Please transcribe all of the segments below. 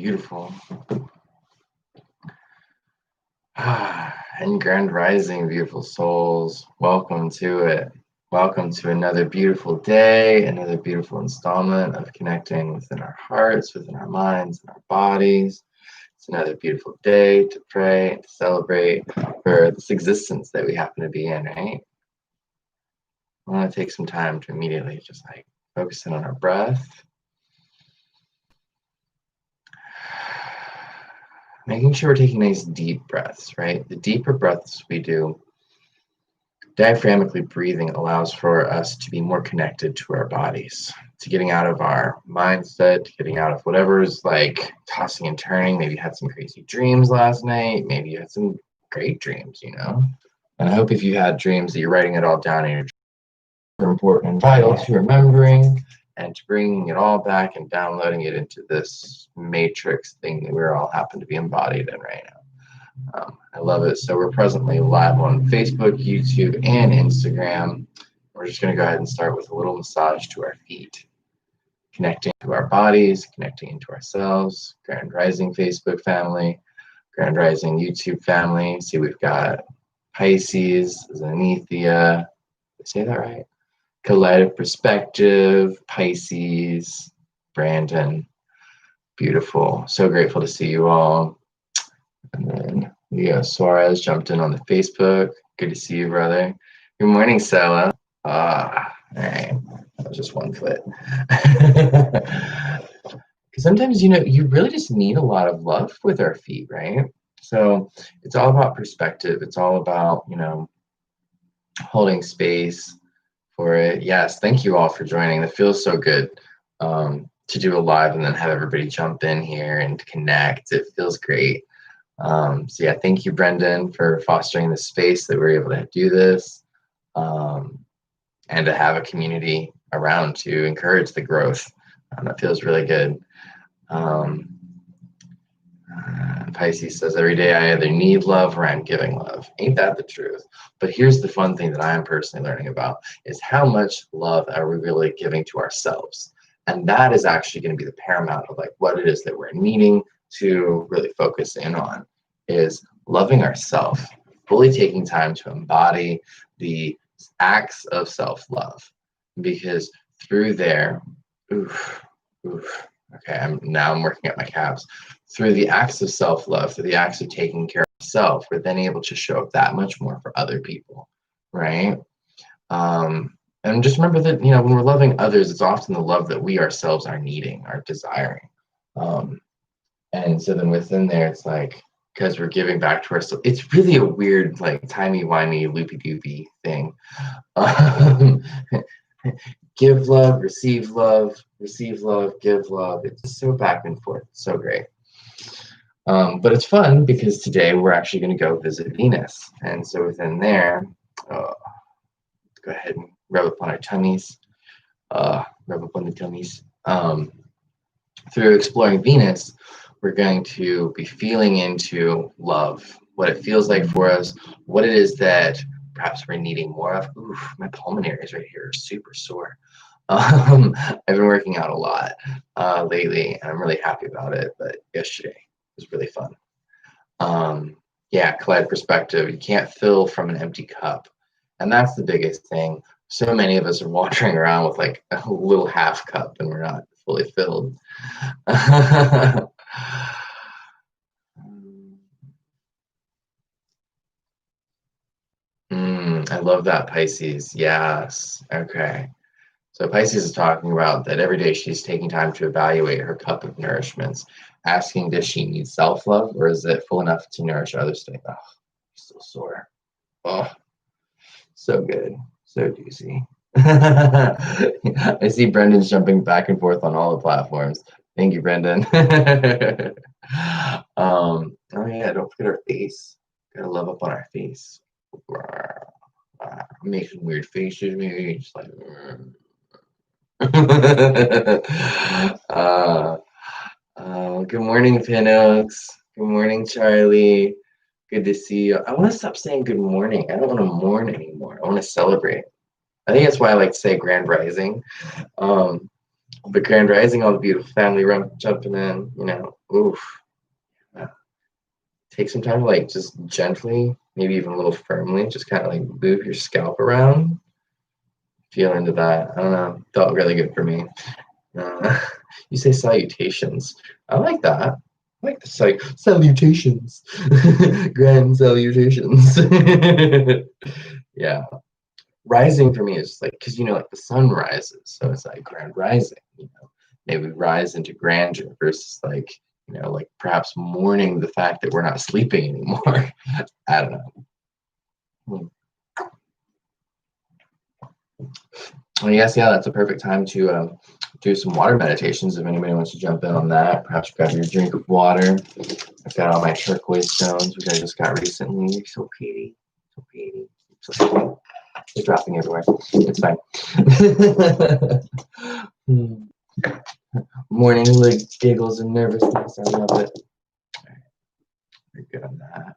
Beautiful. And grand rising, beautiful souls. Welcome to it. Welcome to another beautiful day, another beautiful installment of connecting within our hearts, within our minds, and our bodies. It's another beautiful day to pray and to celebrate for this existence that we happen to be in, right? I want to take some time to immediately just focus in on our breath. Making sure we're taking nice deep breaths, right? The deeper breaths we do, diaphragmically breathing allows for us to be more connected to our bodies, to getting out of our mindset, to getting out of whatever is tossing and turning. Maybe you had some crazy dreams last night. Maybe you had some great dreams, And I hope if you had dreams that you're writing it all down in your important and vital to remembering and to bringing it all back and downloading it into this matrix thing that we're all happen to be embodied in right now. I love it. So we're presently live on Facebook, YouTube, and Instagram. We're just going to go ahead and start with a little massage to our feet, connecting to our bodies, connecting into ourselves. Grand Rising Facebook family, Grand Rising YouTube family. See, we've got Pisces, Zenithia. Did I say that right? Collective Perspective, Pisces, Brandon. Beautiful. So grateful to see you all. And then Leo Suarez jumped in on the Facebook. Good to see you, brother. Good morning, Sela. All right. That was just one foot. Because sometimes, you really just need a lot of love with our feet, right? So it's all about perspective. It's all about, holding space for it. Yes, thank you all for joining. It feels so good to do a live and then have everybody jump in here and connect. It feels great. So yeah, thank you, Brendan, for fostering the space that we're able to do this and to have a community around to encourage the growth. That feels really good. Pisces says, every day I either need love or I'm giving love. Ain't that the truth? But here's the fun thing that I'm personally learning about is how much love are we really giving to ourselves? And that is actually going to be the paramount of what it is that we're needing to really focus in on is loving ourselves, fully taking time to embody the acts of self-love. Because through there, okay, I'm working at my calves. Through the acts of self-love, through the acts of taking care of self, we're then able to show up that much more for other people, right? And just remember that, when we're loving others, it's often the love that we ourselves are needing, are desiring. And so then within there, it's because we're giving back to ourselves. It's really a weird, timey-wimey, loopy-doopy thing. Give love, receive love, give love. It's just so back and forth. It's so great. But it's fun because today we're actually going to go visit Venus. And so within there, go ahead and rub up on our tummies. Rub up on the tummies. Through exploring Venus, we're going to be feeling into love, what it feels like for us, what it is that perhaps we're needing more of. Oof, my pulmonaries right here are super sore. I've been working out a lot lately, and I'm really happy about it, but yesterday was really fun. Yeah, collective perspective. You can't fill from an empty cup. And that's the biggest thing. So many of us are wandering around with a little half cup and we're not fully filled. I love that, Pisces. Yes. Okay. So Pisces is talking about that every day she's taking time to evaluate her cup of nourishments, asking, does she need self-love or is it full enough to nourish others today? Oh, still sore. Oh, so good. So juicy. I see Brendan's jumping back and forth on all the platforms. Thank you, Brendan. Oh yeah, don't forget our face. Gotta love up on our face. Making weird faces, maybe just good morning, Pinox. Good morning, Charlie. Good to see you. I want to stop saying good morning. I don't want to mourn anymore. I want to celebrate. I think that's why I like to say grand rising. The grand rising, all the beautiful family jumping in, oof. Uh, Take some time to like just gently, maybe even a little firmly, just kind of like move your scalp around. Feel into that. I don't know. Felt really good for me. Uh, you say salutations. I like that. I like the salutations. Grand salutations. Yeah. Rising for me is like, because like the sun rises, so it's like grand rising. Maybe rise into grandeur versus like, like perhaps mourning the fact that we're not sleeping anymore. I don't know. Well, yes, yeah, that's a perfect time to do some water meditations if anybody wants to jump in on that. Perhaps grab your drink of water. I've got all my turquoise stones, which I just got recently. They're so pretty. So pretty. So pretty. They're dropping everywhere. It's fine. Morning like giggles and nervousness. I love it. We're good on that.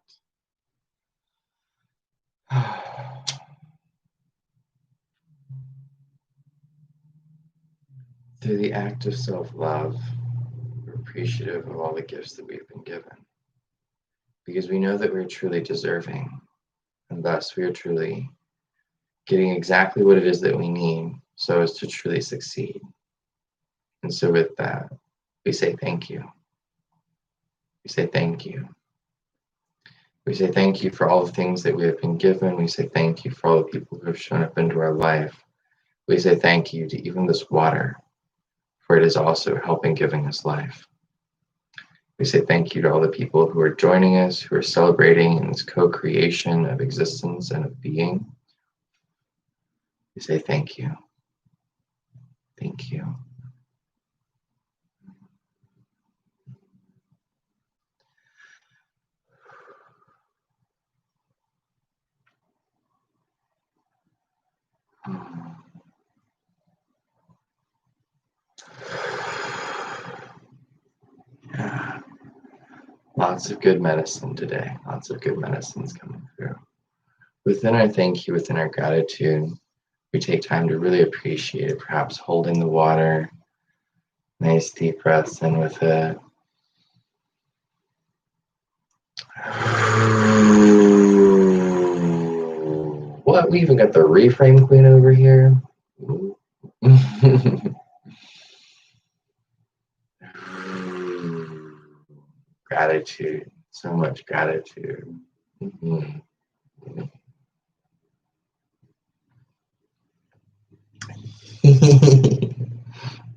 Through the act of self-love, we're appreciative of all the gifts that we've been given. Because we know that we're truly deserving, and thus we are truly getting exactly what it is that we need so as to truly succeed. And so with that, we say thank you. We say thank you. We say thank you for all the things that we have been given. We say thank you for all the people who have shown up into our life. We say thank you to even this water, for it is also helping giving us life. We say thank you to all the people who are joining us, who are celebrating in this co-creation of existence and of being. We say thank you. Thank you. Yeah. Lots of good medicine today. Lots of good medicines coming through. Within our thank you, within our gratitude, we take time to really appreciate it, perhaps holding the water, nice deep breaths in with it. What? We even got the reframe queen over here. Gratitude, so much gratitude. Mhm.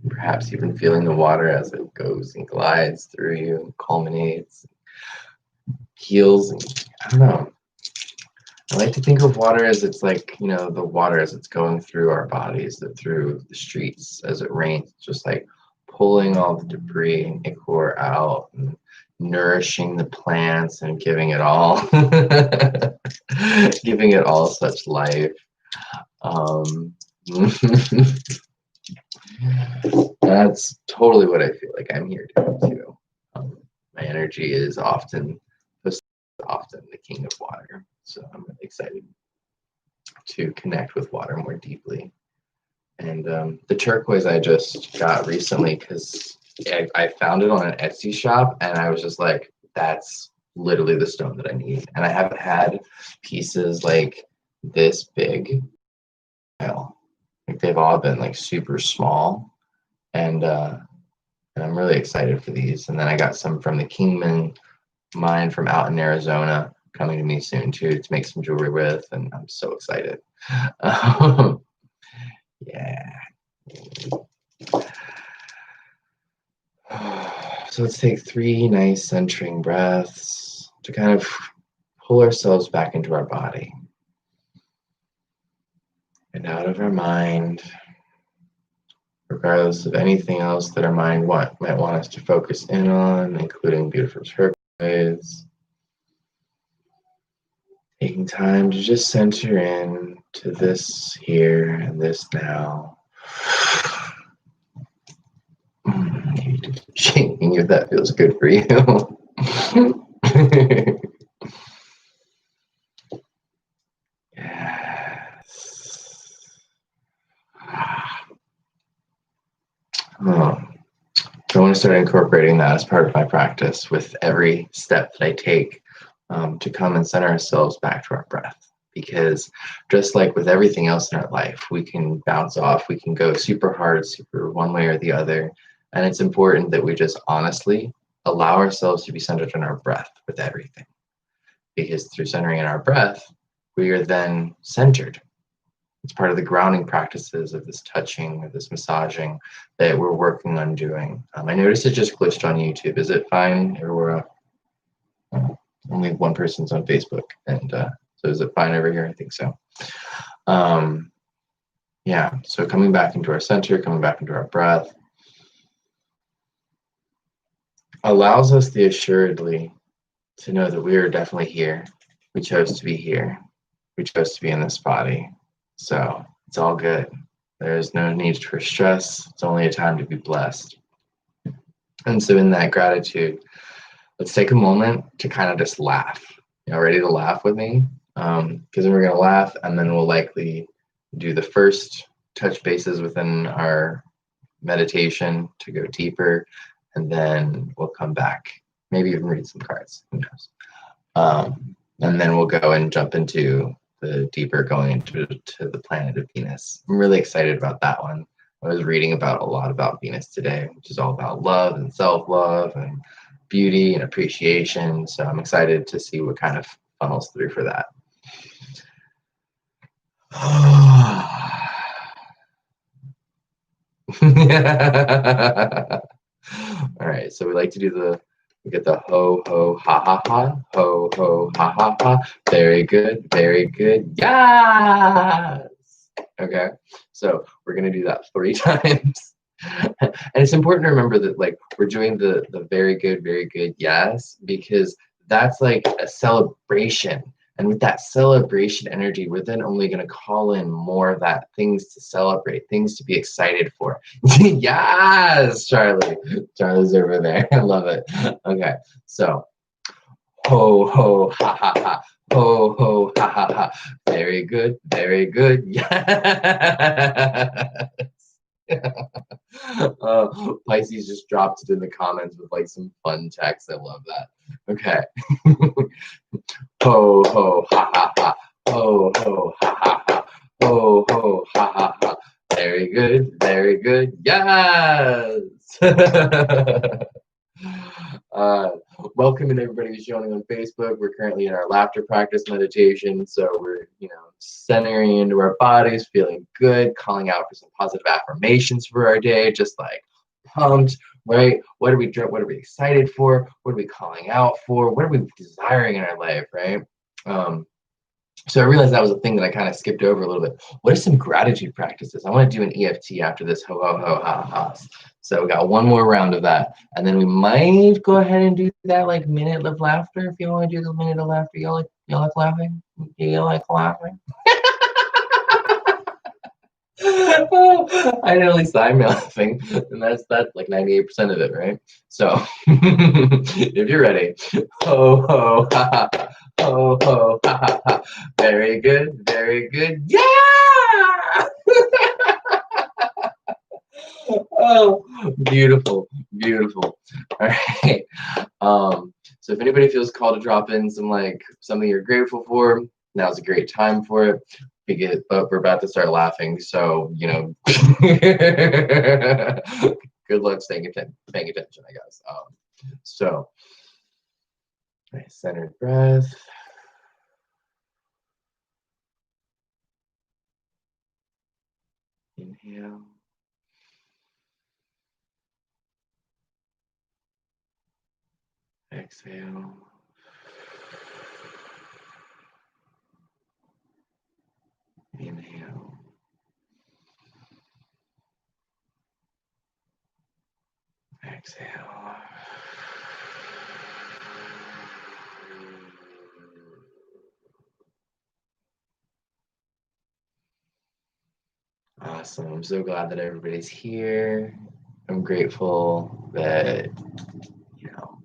Perhaps even feeling the water as it goes and glides through you and culminates, heals, and I don't know. I like to think of water as it's like, the water as it's going through our bodies, through the streets as it rains, just like pulling all the debris and ichor out and nourishing the plants and giving it all, giving it all such life. Um, that's totally what I feel like I'm here doing too. My energy is often the king of water, so I'm really excited to connect with water more deeply. And the turquoise I just got recently because I found it on an Etsy shop, and I was just like, that's literally the stone that I need. And I haven't had pieces like this big. Like they've all been like super small, and I'm really excited for these. And then I got some from the Kingman mine from out in Arizona coming to me soon too to make some jewelry with, and I'm so excited. Yeah. So let's take 3 nice centering breaths to kind of pull ourselves back into our body and out of our mind, regardless of anything else that our mind might want us to focus in on, including beautiful turquoise. Taking time to just center in to this here and this now. Shaking if that feels good for you. Yes. want to start incorporating that as part of my practice with every step that I take to come and center ourselves back to our breath. Because just like with everything else in our life, we can bounce off, we can go super hard, super one way or the other. And it's important that we just honestly allow ourselves to be centered in our breath with everything. Because through centering in our breath, we are then centered. It's part of the grounding practices of this touching, of this massaging that we're working on doing. I noticed it just glitched on YouTube. Is it fine everywhere? Only one person's on Facebook, and so is it fine over here? I think so. Yeah, so coming back into our center, coming back into our breath, allows us the assuredly to know that we are definitely here. We chose to be here. We chose to be in this body. So it's all good. There's no need for stress. It's only a time to be blessed. And so in that gratitude, let's take a moment to kind of just laugh. Ready to laugh with me? Because then we're going to laugh, and then we'll likely do the first touch bases within our meditation to go deeper, and then we'll come back, maybe even read some cards, who knows. And then we'll go and jump into the deeper going into the planet of Venus. I'm really excited about that one. I was reading about a lot about Venus today, which is all about love and self-love and beauty and appreciation. So I'm excited to see what kind of funnels through for that. All right, so we like to do we get the ho, ho, ha, ha, ha, ho, ho, ha, ha, ha. Very good, very good. Yes! Okay, so we're going to do that 3 times. And it's important to remember that like we're doing the very good, yes, because that's like a celebration. And with that celebration energy, we're then only going to call in more of that, things to celebrate, things to be excited for. Yes, Charlie. Charlie's over there. I love it. Okay, so ho, ho, ha, ha, ha. Ho, ho, ha, ha, ha. Very good, very good. Yes. Pisces just dropped it in the comments with like some fun text. I love that. Okay. Ho, ho, ha, ha, ha. Ho, ho, ha, ha, ha. Ho, ho, ha, ha, ha. Very good, very good. Yes. Welcome and everybody who's joining on Facebook. We're currently in our laughter practice meditation. So we're, centering into our bodies, feeling good, calling out for some positive affirmations for our day, just like pumped, right? What are we excited for? What are we calling out for? What are we desiring in our life, right? So I realized that was a thing that I kind of skipped over a little bit. What are some gratitude practices? I want to do an EFT after this ho, ho, ho, ha, ha. So we got one more round of that. And then we might go ahead and do that like minute of laughter. If you want to do the minute of laughter, y'all like laughing? You like laughing? I know, at least I'm laughing, and that's like 98% of it, right? So if you're ready, ho ho ha ha, ho ho ha ha ha, very good, very good, yeah! Oh, beautiful, beautiful. All right. So if anybody feels called to drop in something you're grateful for, now's a great time for it. But we're about to start laughing, so good luck paying attention, I guess. So nice centered breath. Inhale. Exhale. Inhale. Exhale. Awesome. I'm so glad that everybody's here. I'm grateful that,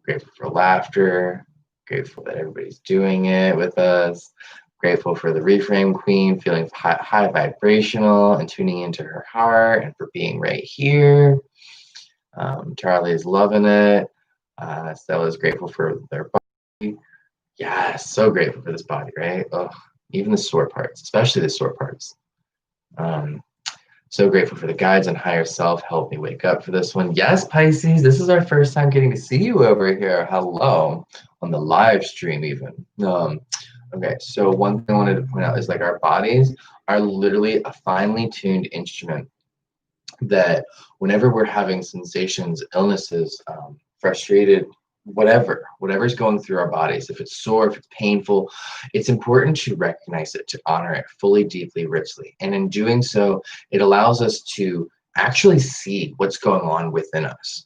grateful for laughter, grateful that everybody's doing it with us, grateful for the Reframe Queen feeling high vibrational and tuning into her heart and for being right here. Charlie is loving it. Stella's grateful for their body. Yeah, so grateful for this body, right? Ugh, even the sore parts, especially the sore parts. Um, so grateful for the guides and higher self. Help me wake up for this one. Yes, Pisces, this is our first time getting to see you over here. Hello, on the live stream even. Okay, so one thing I wanted to point out is like our bodies are literally a finely tuned instrument that whenever we're having sensations, illnesses, frustrated, whatever's going through our bodies, if it's sore, if it's painful, it's important to recognize it, to honor it fully, deeply, richly. And in doing so, it allows us to actually see what's going on within us.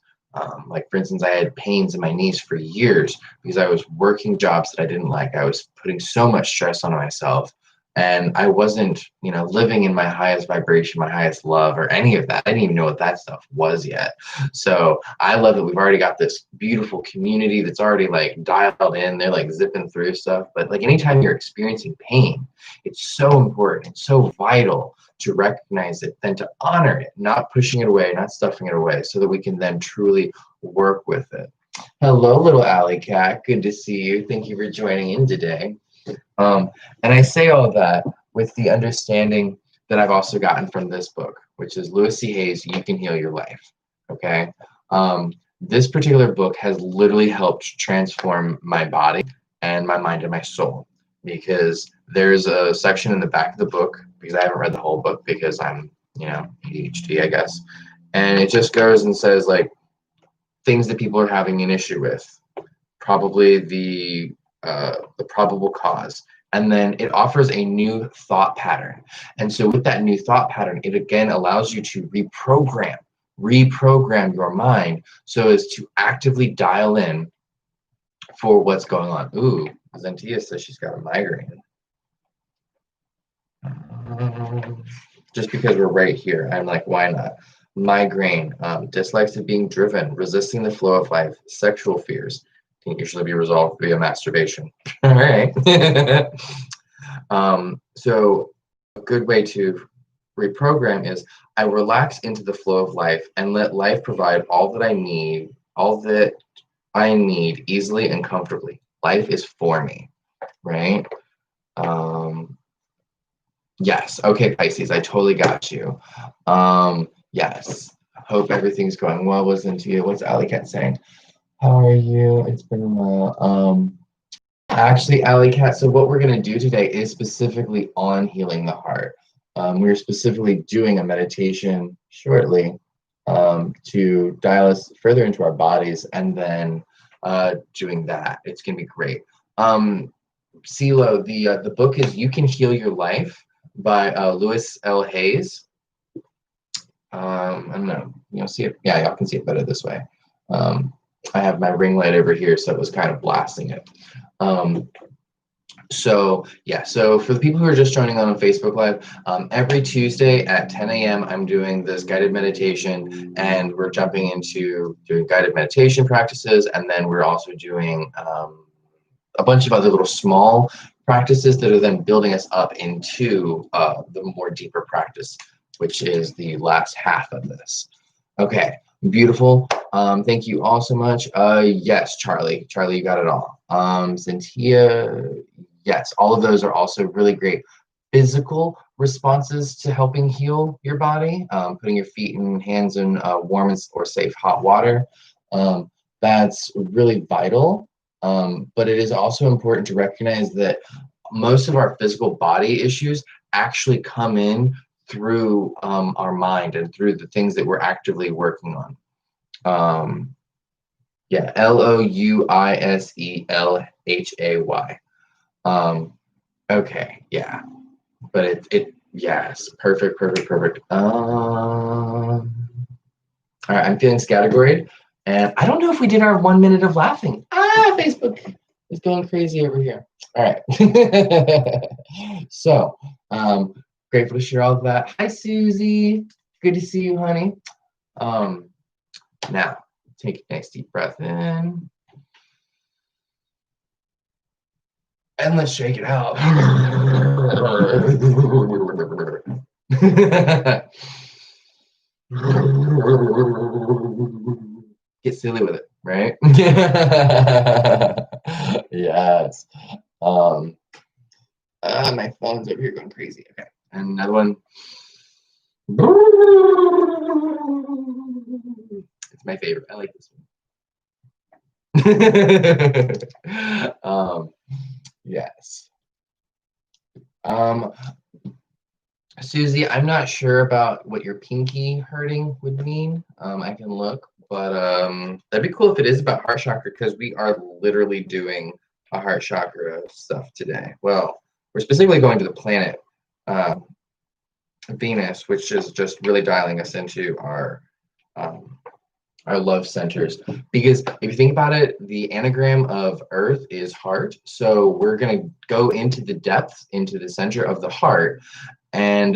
Like for instance, I had pains in my knees for years because I was working jobs that I didn't like. I was putting so much stress on myself, and I wasn't, living in my highest vibration, my highest love, or any of that. I didn't even know what that stuff was yet. So I love that we've already got this beautiful community that's already like dialed in. They're like zipping through stuff. But like anytime you're experiencing pain, it's so important, it's so vital to recognize it, then to honor it, not pushing it away, not stuffing it away, so that we can then truly work with it. Hello, little alley cat. Good to see you. Thank you for joining in today. And I say all of that with the understanding that I've also gotten from this book, which is Louis C. Hay's You Can Heal Your Life. Okay. This particular book has literally helped transform my body and my mind and my soul, because there's a section in the back of the book, because I haven't read the whole book because I'm, ADHD, I guess. And it just goes and says like things that people are having an issue with, probably the probable cause, and then it offers a new thought pattern. And so with that new thought pattern, it again allows you to reprogram your mind so as to actively dial in for what's going on. Ooh, Zentia says she's got a migraine. Just because we're right here, I'm like, why not? Migraine, dislikes of being driven, resisting the flow of life, sexual fears can usually be resolved via masturbation. All right. So a good way to reprogram is I relax into the flow of life and let life provide all that I need easily and comfortably. Life is for me, right? Yes. Okay, Pisces, I totally got you. Yes. Hope everything's going well. Listen to you. What's Alley Cat saying? How are you? It's been a while. Actually, Alley Cat, so what we're going to do today is specifically on healing the heart. We're specifically doing a meditation shortly to dial us further into our bodies, and then doing that. It's going to be great. CeeLo, the book is You Can Heal Your Life by Louis L. Hayes. I don't know, see it. Yeah, y'all can see it better this way. I have my ring light over here, so it was kind of blasting it. So for the people who are just joining on Facebook Live, every Tuesday at 10 a.m. I'm doing this guided meditation, and we're jumping into doing guided meditation practices, and then we're also doing a bunch of other little small practices that are then building us up into the more deeper practice, which is the last half of this. Okay, beautiful. Thank you all so much. Yes, Charlie, you got it all. Zentia, yes, all of those are also really great physical responses to helping heal your body. Putting your feet and hands in warm or safe hot water. That's really vital. But it is also important to recognize that most of our physical body issues actually come in through our mind and through the things that we're actively working on. Yeah, Louiselhay. Okay, yeah, but yes, perfect. All right, I'm feeling scattergoried, and I don't know if we did our 1 minute of laughing. Facebook is going crazy over here. All right. So, grateful to share all of that. Hi, Susie. Good to see you, honey. Now, take a nice deep breath in. And let's shake it out. Get silly with it, right? Yes. Um, my phone's over here going crazy. Okay. And another one. It's my favorite. I like this one. Yes. Um, Susie, I'm not sure about what your pinky hurting would mean. I can look, but that'd be cool if it is about heart chakra because we are literally doing a heart chakra stuff today. Well, we're specifically going to the planet um, Venus, which is just really dialing us into um, our love centers. Because if you think about it, the anagram of Earth is heart. So we're going to go into the depths, into the center of the heart. And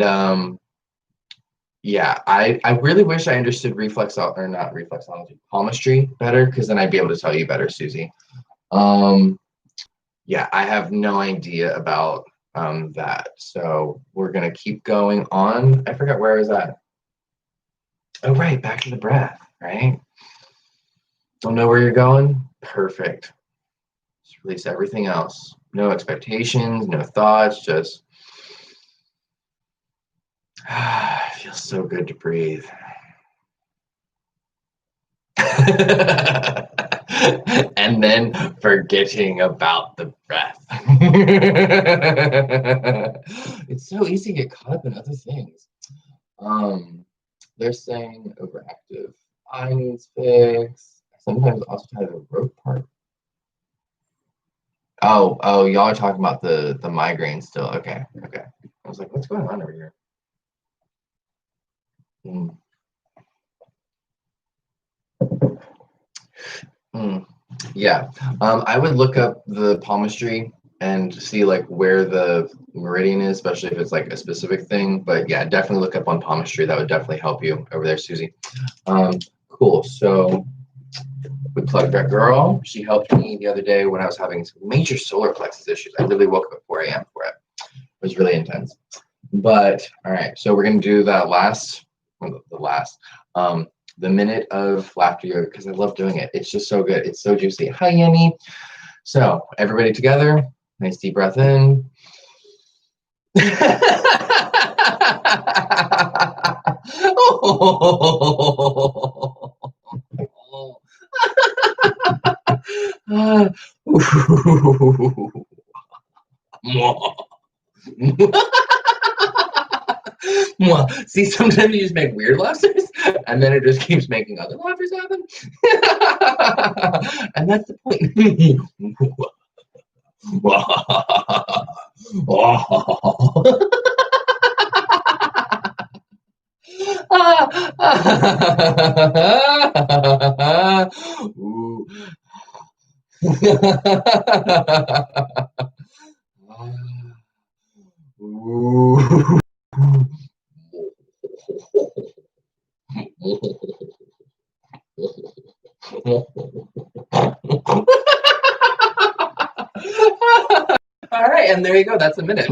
yeah, I really wish I understood or not reflexology, palmistry better, because then I'd be able to tell you better, Susie. Um, yeah, I have no idea about that. So we're going to keep going on. I forgot where I was at. Oh, right, back to the breath, right? Don't know where you're going? Perfect. Just release everything else. No expectations, no thoughts, just it feels so good to breathe. And then forgetting about the breath. It's so easy to get caught up in other things. They're saying overactive eye needs fix. Sometimes also tie the rope part. Oh, y'all are talking about the migraine still. Okay, okay. I was like, what's going on over here? Mm, mm. Yeah, I would look up the palmistry and see like where the meridian is, especially if it's like a specific thing. But yeah, definitely look up on palmistry. That would definitely help you over there, Susie. Cool. So we plugged our girl. She helped me the other day when I was having some major solar plexus issues. I literally woke up at 4 a.m. for it. It was really intense. But all right, so we're gonna do that last, the minute of laughter yoga because I love doing it. It's just so good. It's so juicy. Hi, Yemi. So everybody together, nice deep breath in. See, sometimes you just make weird laughers, and then it just keeps making other laughers happen. And that's the point. Ooh. Ooh. All right, and there you go. That's a minute.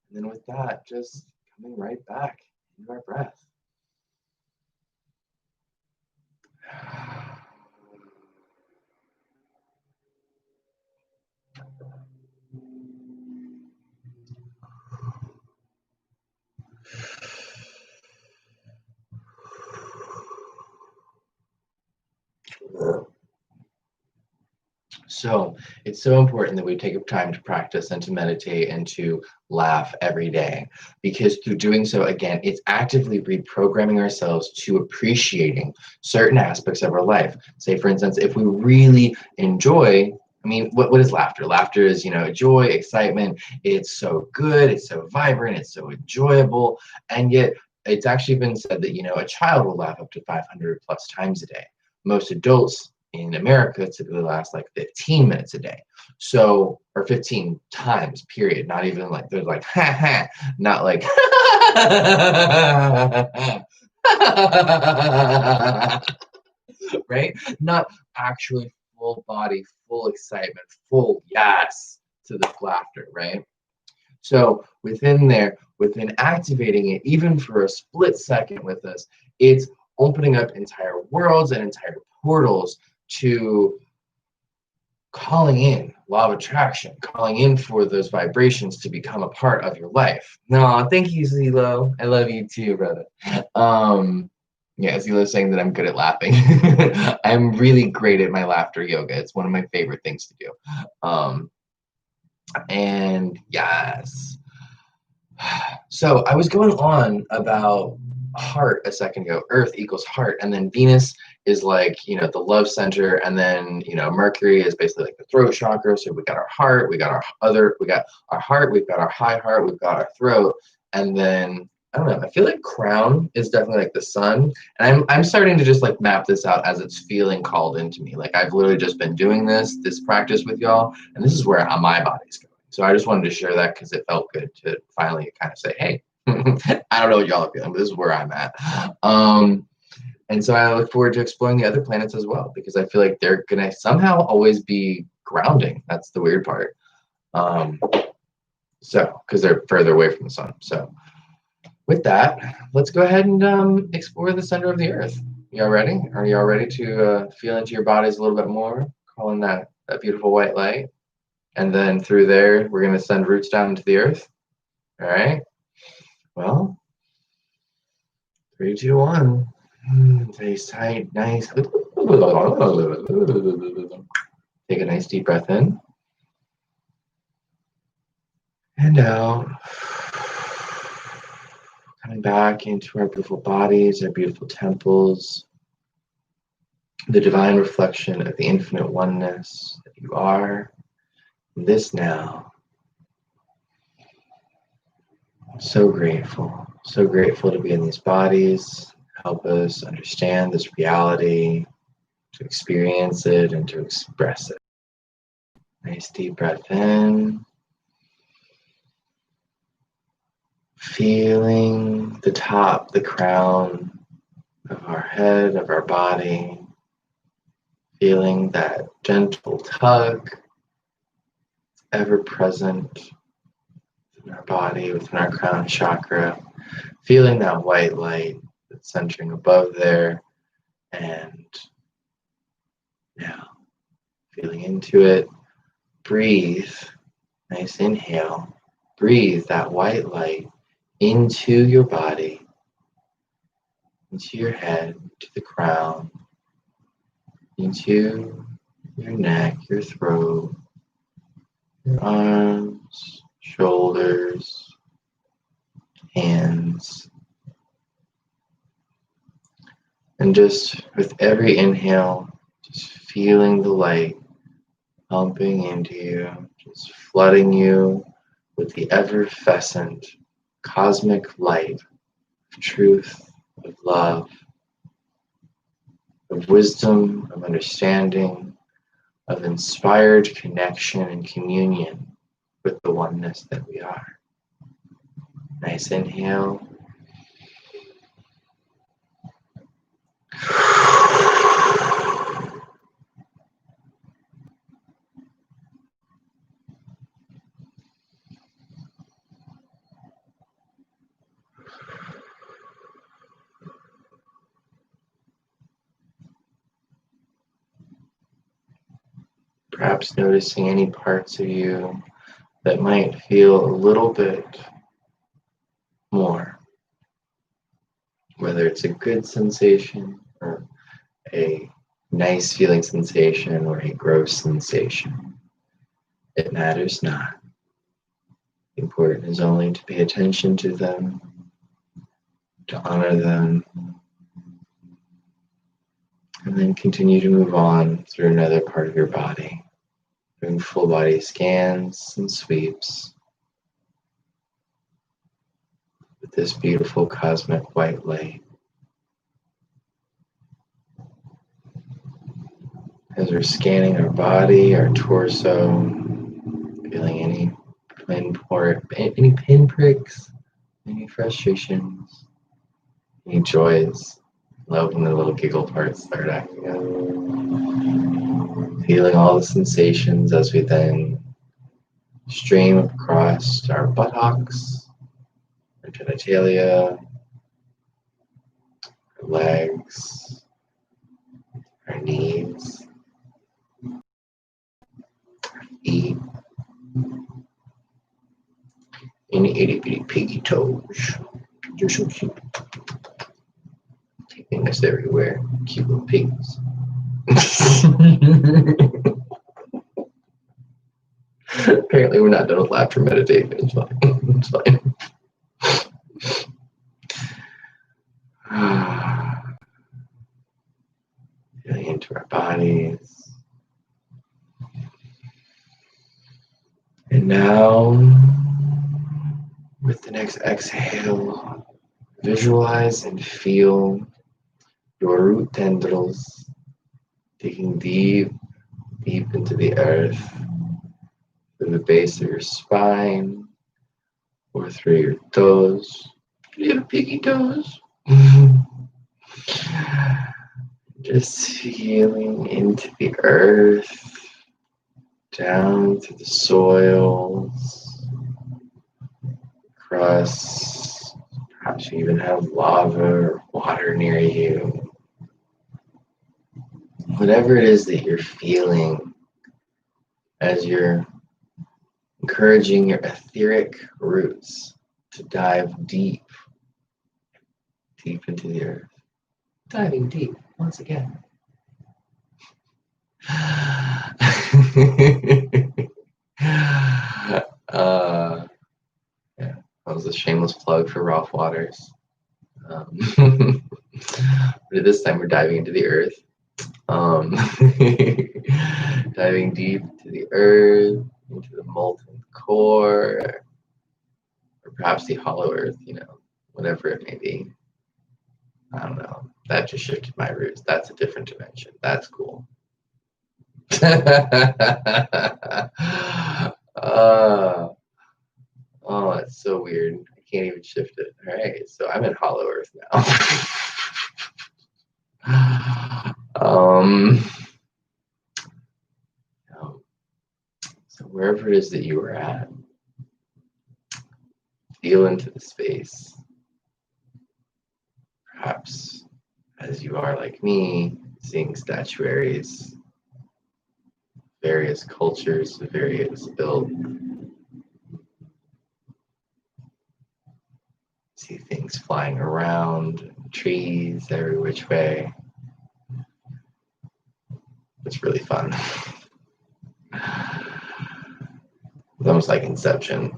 And then with that, just coming right back into our breath. So it's so important that we take time to practice and to meditate and to laugh every day because through doing so, again, it's actively reprogramming ourselves to appreciating certain aspects of our life. Say, for instance, if we really enjoy, I mean, what is laughter? Laughter is, joy, excitement. It's so good. It's so vibrant. It's so enjoyable. And yet it's actually been said that, a child will laugh up to 500 plus times a day. Most adults in America typically last like 15 minutes a day. So, or 15 times, period. Not even like, there's like, ha ha, not like, right? Not actually full body, full excitement, full yes to this laughter, right? So within there, within activating it, even for a split second with us, it's opening up entire worlds and entire portals to calling in law of attraction, calling in for those vibrations to become a part of your life. No, thank you, Zelo. I love you too, brother. Yeah, Zilo's saying that I'm good at laughing. I'm really great at my laughter yoga. It's one of my favorite things to do. And yes. So I was going on about heart a second ago. Earth equals heart, and then Venus is like, the love center, and then, Mercury is basically like the throat chakra. So we got our heart, we got our heart, we've got our high heart, we've got our throat, and then I don't know. I feel like crown is definitely like the sun, and I'm starting to just like map this out as it's feeling called into me. Like I've literally just been doing this practice with y'all, and this is where my body's going. So I just wanted to share that because it felt good to finally kind of say, hey, I don't know what y'all are feeling, but this is where I'm at. And so I look forward to exploring the other planets as well, because I feel like they're going to somehow always be grounding. That's the weird part. So, because they're further away from the sun. So with that, let's go ahead and explore the center of the Earth. Y'all ready? Are y'all ready to feel into your bodies a little bit more, calling that beautiful white light? And then through there, we're going to send roots down into the earth. All right. Well, 3, 2, 1. Taste tight, nice. Take a nice deep breath in and out. Coming back into our beautiful bodies, our beautiful temples, the divine reflection of the infinite oneness that you are. This now. So grateful to be in these bodies, help us understand this reality, to experience it and to express it. Nice deep breath in. Feeling the top, the crown of our head, of our body. Feeling that gentle tug, ever present in our body, within our crown chakra. Feeling that white light that's centering above there. And now, feeling into it, breathe, nice inhale, breathe that white light into your body, into your head, to the crown, into your neck, your throat, your arms, shoulders, hands. And just with every inhale, just feeling the light pumping into you, just flooding you with the effervescent cosmic light of truth, of love, of wisdom, of understanding, of inspired connection and communion with the oneness that we are. Nice inhale. Perhaps noticing any parts of you that might feel a little bit more, whether it's a good sensation or a nice feeling sensation or a gross sensation. It matters not. Important is only to pay attention to them, to honor them, and then continue to move on through another part of your body, doing full body scans and sweeps with this beautiful cosmic white light. As we're scanning our body, our torso, feeling any pinpricks, any frustrations, any joys, Love when the little giggle parts start acting up. Feeling all the sensations as we then stream across our buttocks, our genitalia, our legs, our knees, feet, and itty bitty piggy toes. You're so cute. Taking us everywhere. Cute little pigs. Apparently, we're not done with laughter meditation. It's fine. It's fine. Feeling into our bodies. And now, with the next exhale, visualize and feel your root tendrils digging deep, deep into the earth, through the base of your spine, or through your toes, little piggy toes. Just feeling into the earth, down to the soils, across, perhaps you even have lava or water near you. Whatever it is that you're feeling as you're encouraging your etheric roots to dive deep, deep into the earth. Diving deep once again. Yeah, that was a shameless plug for Ralph Waters. But this time we're diving into the earth. Diving deep into the earth, into the molten core, or perhaps the hollow earth, whatever it may be. I don't know. That just shifted my roots. That's a different dimension. That's cool. Oh, that's so weird. I can't even shift it. All right, so I'm in hollow earth now. So wherever it is that you are at, feel into the space. Perhaps as you are like me, seeing statuaries, various cultures, various built. See things flying around, trees every which way. It's really fun. It's almost like Inception.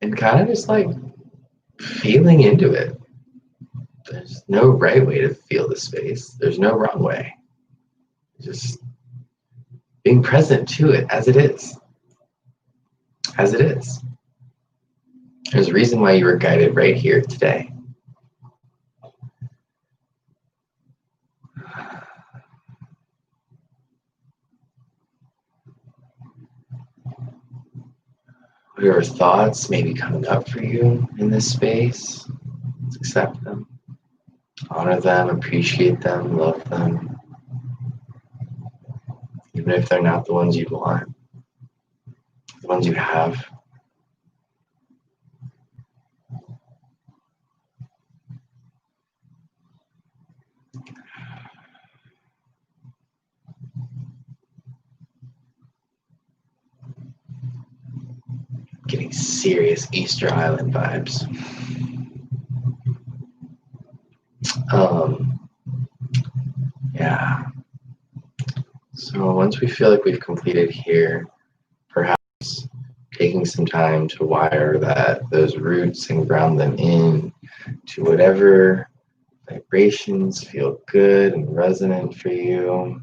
And kind of just like feeling into it. There's no right way to feel the space. There's no wrong way. Just being present to it as it is. As it is. There's a reason why you were guided right here today. Whatever thoughts may be coming up for you in this space, accept them, honor them, appreciate them, love them, even if they're not the ones you'd want, the ones you have. Getting serious Easter Island vibes. Yeah. So once we feel like we've completed here, perhaps taking some time to wire those roots and ground them in to whatever vibrations feel good and resonant for you.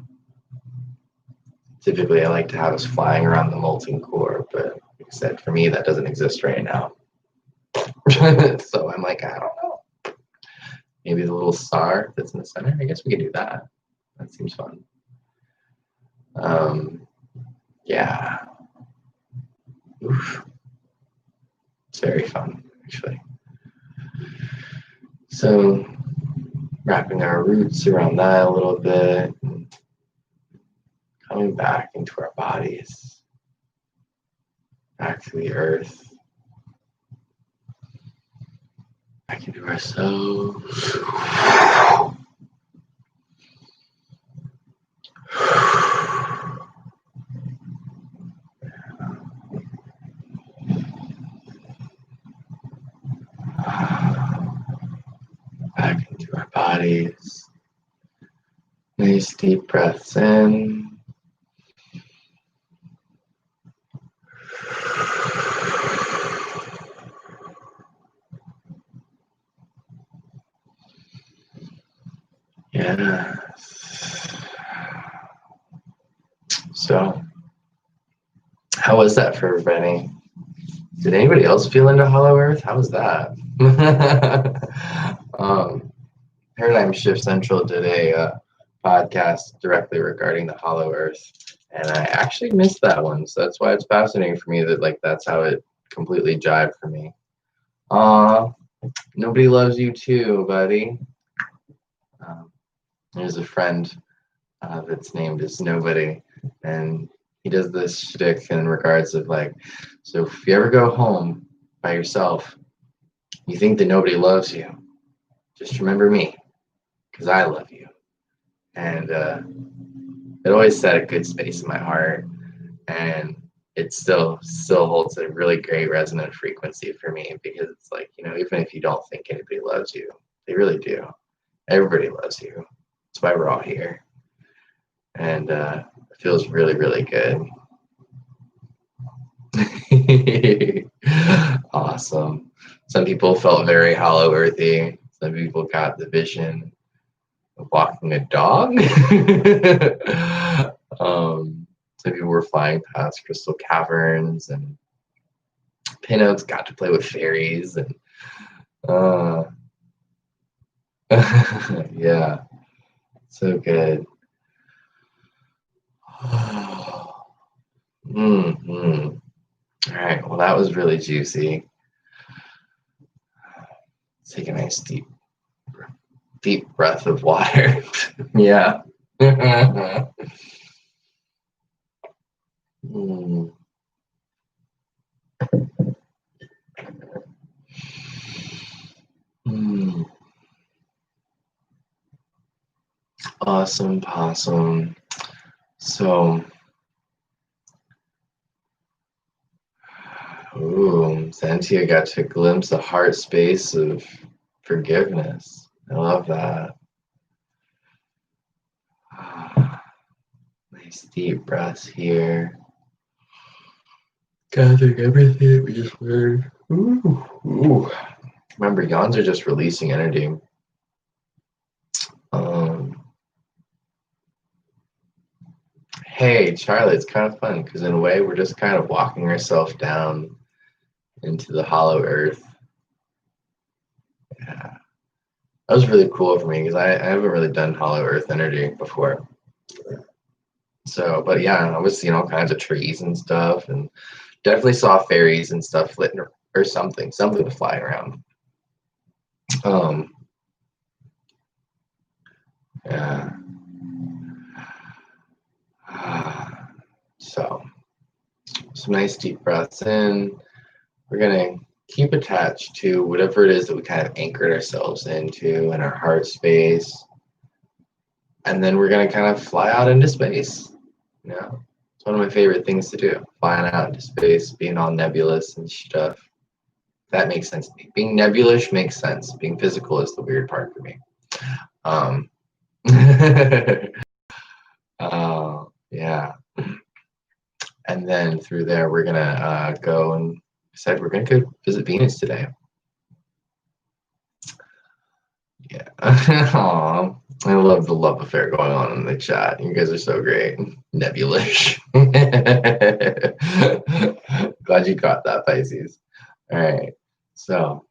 Typically, I like to have us flying around the molten core, but like I said, for me, that doesn't exist right now. So I'm like, I don't know. Maybe the little star that's in the center. I guess we could do that. That seems fun. Yeah. Oof. It's very fun, actually. So wrapping our roots around that a little bit, and coming back into our bodies, back to the earth, back into ourselves. Back into our bodies. Nice deep breaths in. Yes. So, how was that for everybody? Did anybody else feel into Hollow Earth? How was that? Paradigm Shift Central did a podcast directly regarding the Hollow Earth, and I actually missed that one. So that's why it's fascinating for me that that's how it completely jived for me. Nobody loves you too, buddy. There's a friend that's named as Nobody, and he does this shtick in regards of so if you ever go home by yourself, you think that nobody loves you, just remember me, because I love you. And it always set a good space in my heart, and it still holds a really great resonant frequency for me, because it's even if you don't think anybody loves you, they really do. Everybody loves you. That's why we're all here. And it feels really, really good. Awesome. Some people felt very hollow earthy. Some people got the vision of walking a dog. Some people were flying past crystal caverns, and Pinocchio got to play with fairies, and yeah, so good. Mm-hmm. All right, well, that was really juicy. Take a nice deep breath of water. Yeah. Mm. Mm. Awesome, possum. So, Xantia got to glimpse a heart space of forgiveness. I love that. Nice deep breaths here. Gathering everything that we just learned. Ooh. Remember, yawns are just releasing energy. Hey, Charlie, it's kind of fun because in a way we're just kind of walking ourselves down into the hollow earth. Yeah, that was really cool for me because I haven't really done hollow earth energy before. So, but yeah, I was seeing all kinds of trees and stuff, and definitely saw fairies and stuff flitting or something was flying around. Yeah. So, some nice deep breaths in. We're gonna keep attached to whatever it is that we kind of anchored ourselves into in our heart space. And then we're going to kind of fly out into space. Yeah. It's one of my favorite things to do. Flying out into space, being all nebulous and stuff. That makes sense to me. Being nebulous makes sense. Being physical is the weird part for me. Yeah. And then through there, we're going to go and decide we're going to go visit Venus today. Yeah. Aww. I love the love affair going on in the chat. You guys are so great. Nebulous. Glad you got that, Pisces. All right. So.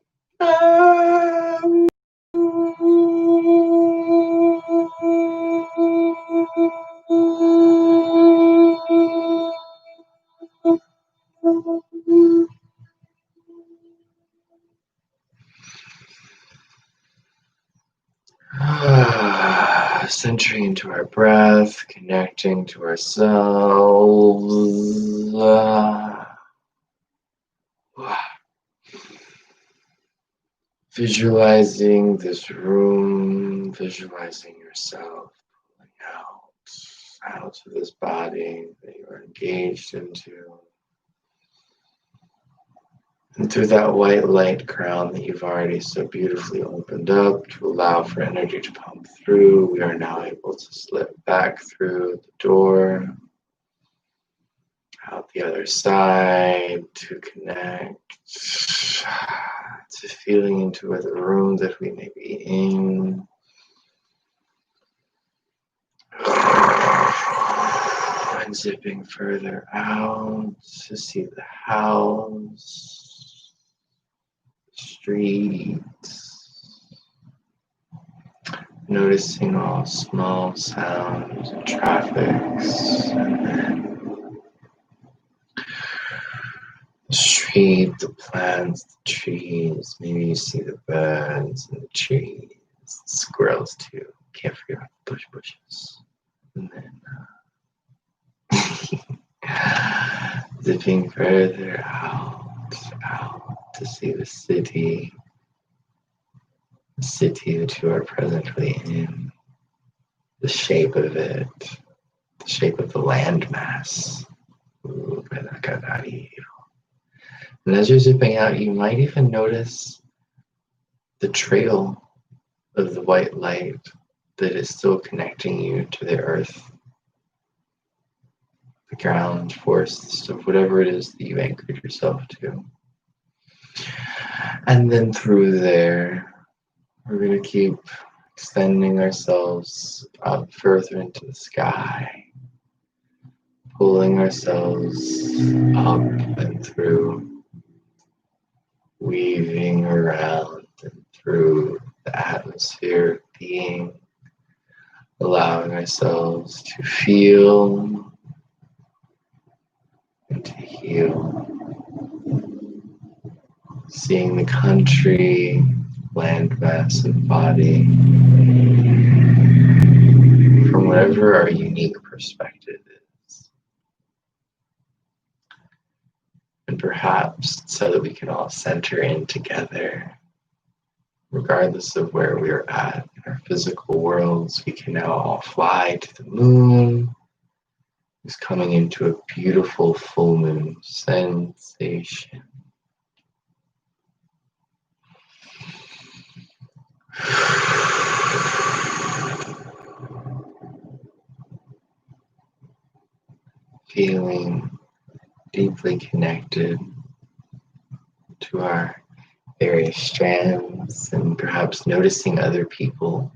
Centering into our breath, connecting to ourselves. Visualizing this room, visualizing yourself pulling out of this body that you are engaged into. And through that white light crown that you've already so beautifully opened up to allow for energy to pump through, we are now able to slip back through the door, out the other side to connect to feeling into the room that we may be in. And zipping further out to see the house, the streets, noticing all small sounds and traffics, and then the street, the plants, the trees. Maybe you see the birds and the trees, the squirrels too. Can't forget about the bushes. And then zipping further out to see the city that you are presently in, the shape of it, the shape of the landmass. And as you're zipping out, you might even notice the trail of the white light that is still connecting you to the earth, the ground, force, of whatever it is that you anchored yourself to. And then through there, we're going to keep extending ourselves up further into the sky, pulling ourselves up and through, weaving around and through the atmosphere of being, allowing ourselves to feel and to heal, seeing the country, landmass, and body from whatever our unique perspective is. And perhaps so that we can all center in together, regardless of where we are at in our physical worlds, we can now all fly to the moon, who's coming into a beautiful full moon sensation. Feeling deeply connected to our various strands, and perhaps noticing other people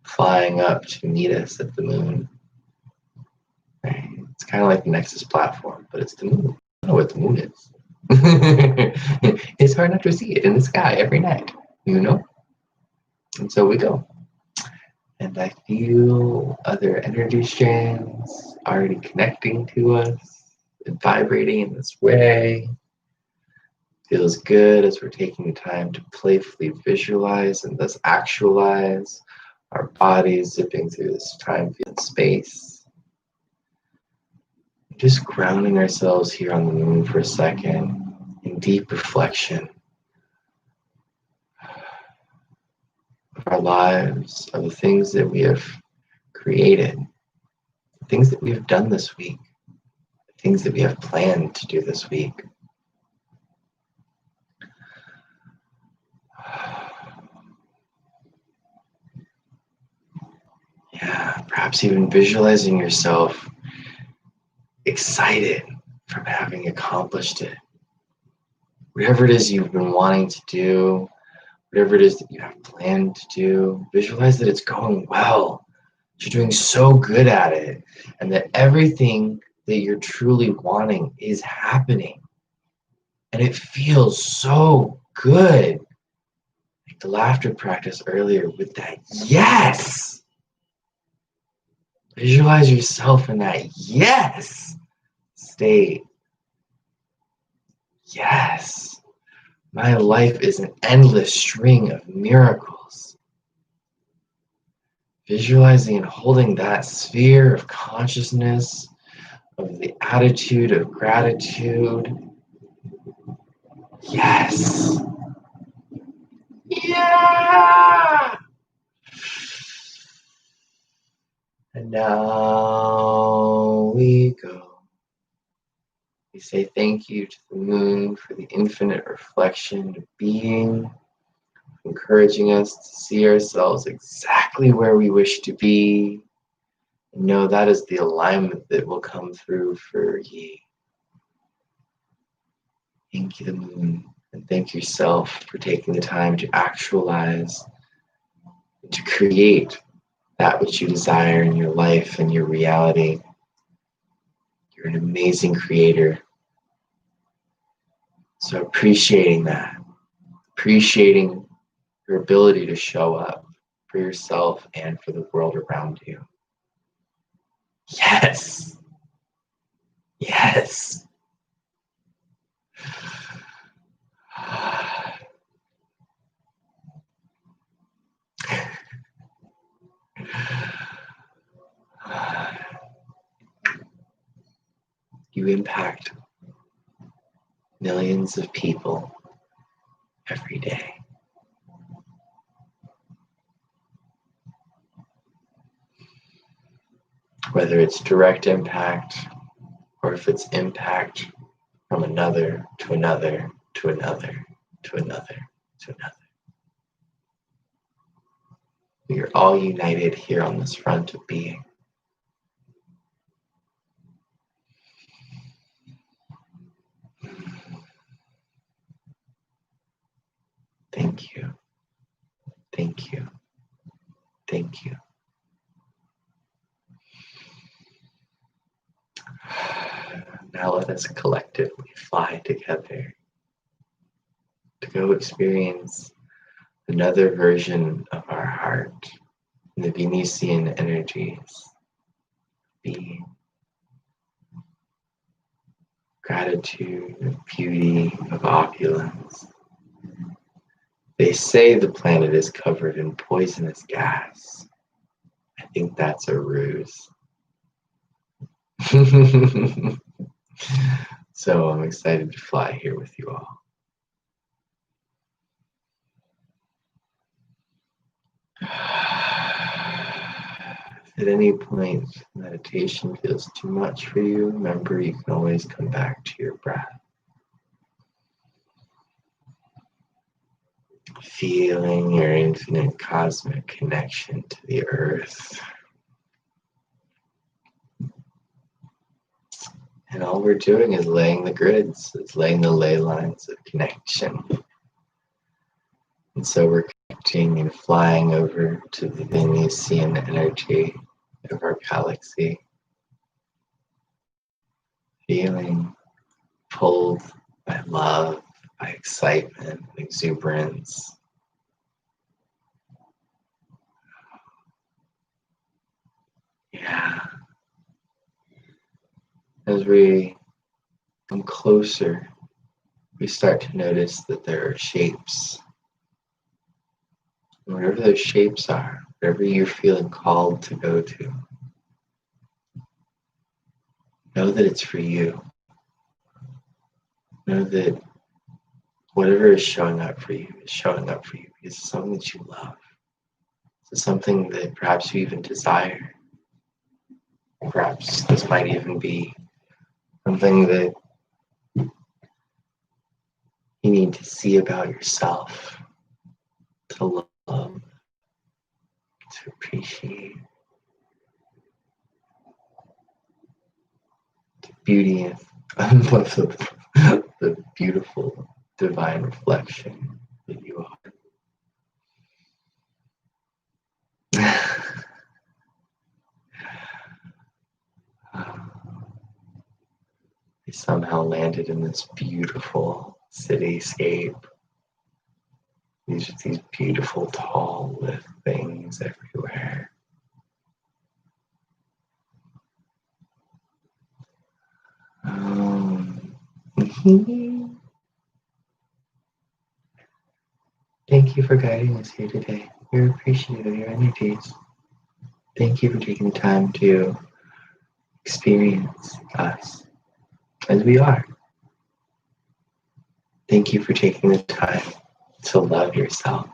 flying up to meet us at the moon. Right? It's kind of like the Nexus platform, but it's the moon. I don't know what the moon is. It's hard not to see it in the sky every night, you know? And so we go. And I feel other energy strands already connecting to us and vibrating in this way. Feels good as we're taking the time to playfully visualize and thus actualize our bodies zipping through this time field space. Just grounding ourselves here on the moon for a second in deep reflection of our lives, of the things that we have created, the things that we have done this week, the things that we have planned to do this week. Yeah, perhaps even visualizing yourself excited from having accomplished it. Whatever it is you've been wanting to do, whatever it is that you have planned to do, visualize that it's going well. You're doing so good at it, and that everything that you're truly wanting is happening. And it feels so good. Like the laughter practice earlier with that yes. Visualize yourself in that yes state. Yes. My life is an endless string of miracles. Visualizing and holding that sphere of consciousness, of the attitude of gratitude. Yes. Yeah. And now we go. We say thank you to the moon for the infinite reflection of being, encouraging us to see ourselves exactly where we wish to be. And know that is the alignment that will come through for ye. Thank you, the moon, and thank yourself for taking the time to actualize, to create that which you desire in your life and your reality. You're an amazing creator. So appreciating that, appreciating your ability to show up for yourself and for the world around you. Yes. Yes. You impact millions of people every day. Whether it's direct impact or if it's impact from another to another to another to another to another. We are all united here on this front of being. Thank you. Thank you. Thank you. Now let us collectively fly together to go experience another version of our heart in the Venetian energies. Being gratitude, of beauty, of opulence. They say the planet is covered in poisonous gas. I think that's a ruse. So I'm excited to fly here with you all. If at any point meditation feels too much for you, remember you can always come back to your breath. Feeling your infinite cosmic connection to the earth. And all we're doing is laying the grids, it's laying the ley lines of connection. And so we're connecting and flying over to the Venusian energy of our galaxy. Feeling pulled by love, by excitement, exuberance. Yeah. As we come closer, we start to notice that there are shapes. And whatever those shapes are, whatever you're feeling called to go to, know that it's for you. Know that whatever is showing up for you is showing up for you because it's something that you love. It's something that perhaps you even desire. Perhaps this might even be something that you need to see about yourself, to love, to appreciate. The beauty of the beautiful divine reflection that you are. We somehow landed in this beautiful cityscape. These beautiful tall lift things everywhere. Thank you for guiding us here today. We appreciate your energies. Thank you for taking the time to experience us as we are. Thank you for taking the time to love yourself,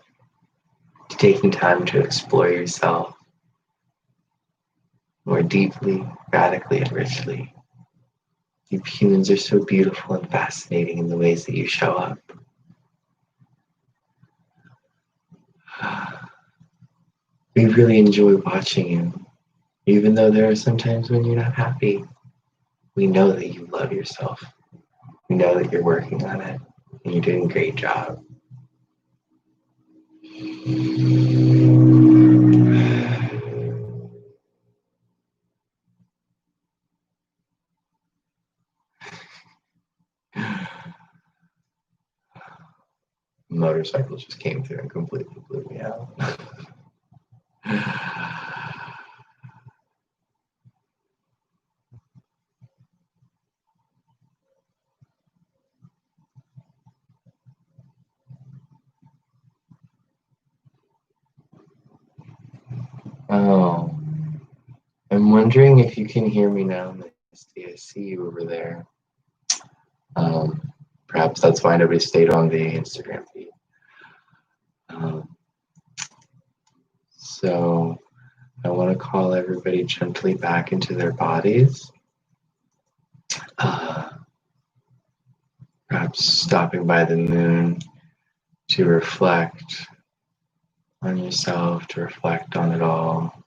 to taking time to explore yourself more deeply, radically, and richly. You humans are so beautiful and fascinating in the ways that you show up. We really enjoy watching you, even though there are some times when you're not happy. We know that you love yourself. We know that you're working on it, and you're doing a great job. Motorcycle just came through and completely blew me out. Oh, I'm wondering if you can hear me now, Misty. I see you over there. Perhaps that's why nobody stayed on the Instagram feed. So I want to call everybody gently back into their bodies. Perhaps stopping by the moon to reflect on yourself, to reflect on it all.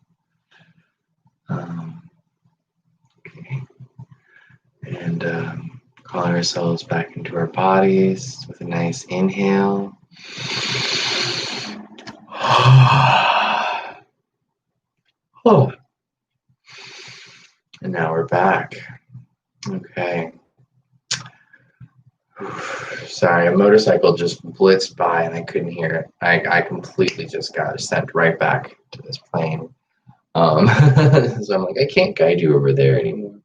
Okay. And calling ourselves back into our bodies with a nice inhale. Oh. And now we're back. Okay. Sorry, a motorcycle just blitzed by and I couldn't hear it. I completely just got sent right back to this plane. So I'm like, I can't guide you over there anymore.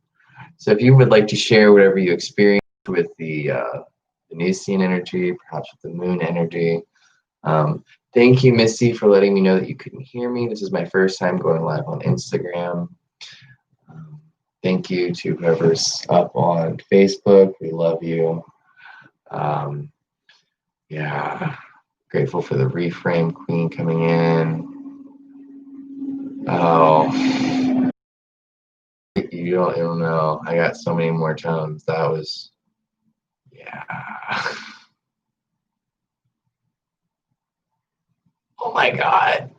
So if you would like to share whatever you experienced with the Venusian energy, perhaps with the moon energy. Thank you, Missy, for letting me know that you couldn't hear me. This is my first time going live on Instagram. Thank you to whoever's up on Facebook. We love you. Yeah, grateful for the reframe queen coming in. Oh, you don't know. I got so many more tones. That was, yeah. Oh my God.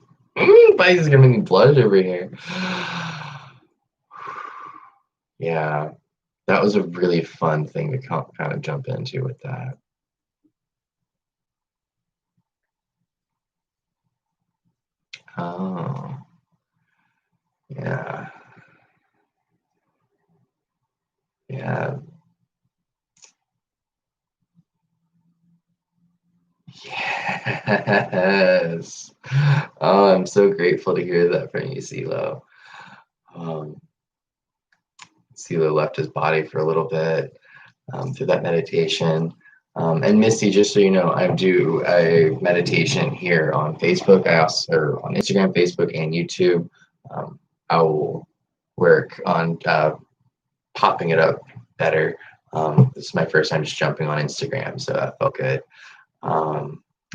Buddy's gonna make me blush over here. Yeah, that was a really fun thing to kind of jump into with that. Oh, yeah. Yeah. Yes. Oh, I'm so grateful to hear that from you, CeeLo. CeeLo left his body for a little bit through that meditation. And Misty, just so you know, I do a meditation here on Facebook. I also, or on Instagram, Facebook, and YouTube. I will work on popping it up better. This is my first time just jumping on Instagram, so that felt good.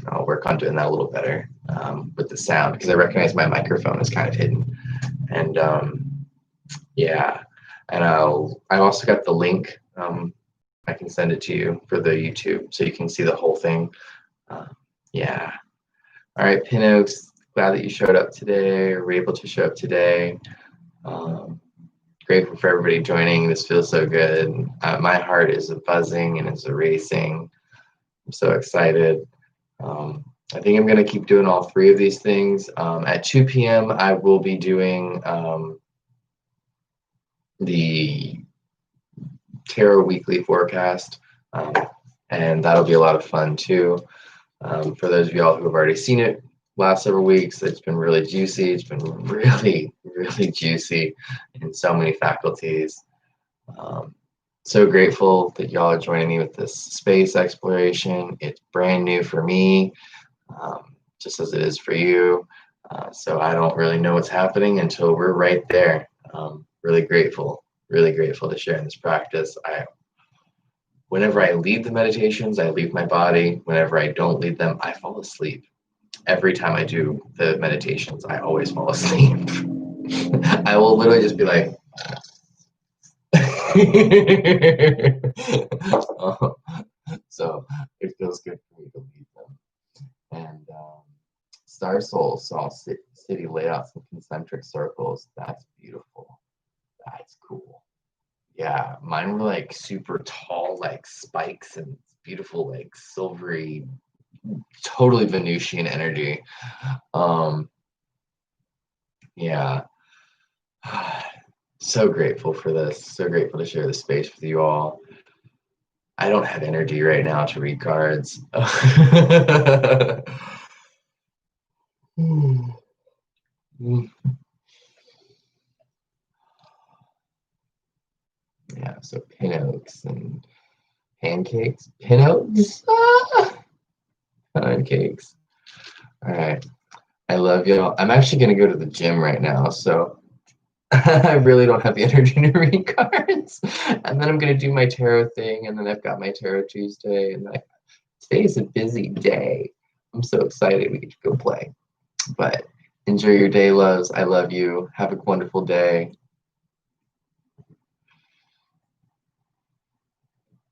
I'll work on doing that a little better with the sound because I recognize my microphone is kind of hidden. And yeah, and I also got the link. I can send it to you for the YouTube so you can see the whole thing. Yeah. All right, Pinox, glad that you showed up today or were able to show up today. Grateful for everybody joining. This feels so good. My heart is buzzing and it's racing. I'm so excited. I think I'm going to keep doing all three of these things. At 2 p.m., I will be doing the Tarot Weekly Forecast, and that'll be a lot of fun too. For those of y'all who have already seen it last several weeks, it's been really juicy. It's been really, really juicy in so many faculties. So grateful that y'all are joining me with this space exploration. It's brand new for me, just as it is for you. So I don't really know what's happening until we're right there. Really grateful to share in this practice. Whenever I lead the meditations, I leave my body. Whenever I don't lead them, I fall asleep. Every time I do the meditations, I always fall asleep. I will literally just be like, so it feels good for me to lead them. And Star Soul saw City lay out some concentric circles. That's beautiful. That's cool. Yeah, mine were like super tall, like spikes and beautiful, like silvery, totally Venusian energy. Um, yeah. So grateful for this. So grateful to share the space with you all. I don't have energy right now to read cards. Yeah, so pin oaks and pancakes. Pin oaks? Ah, pancakes. All right. I love y'all. I'm actually going to go to the gym right now, so I really don't have the energy to read cards. And then I'm going to do my tarot thing, and then I've got my Tarot Tuesday, and today is a busy day. I'm so excited we get to go play. But enjoy your day, loves. I love you. Have a wonderful day.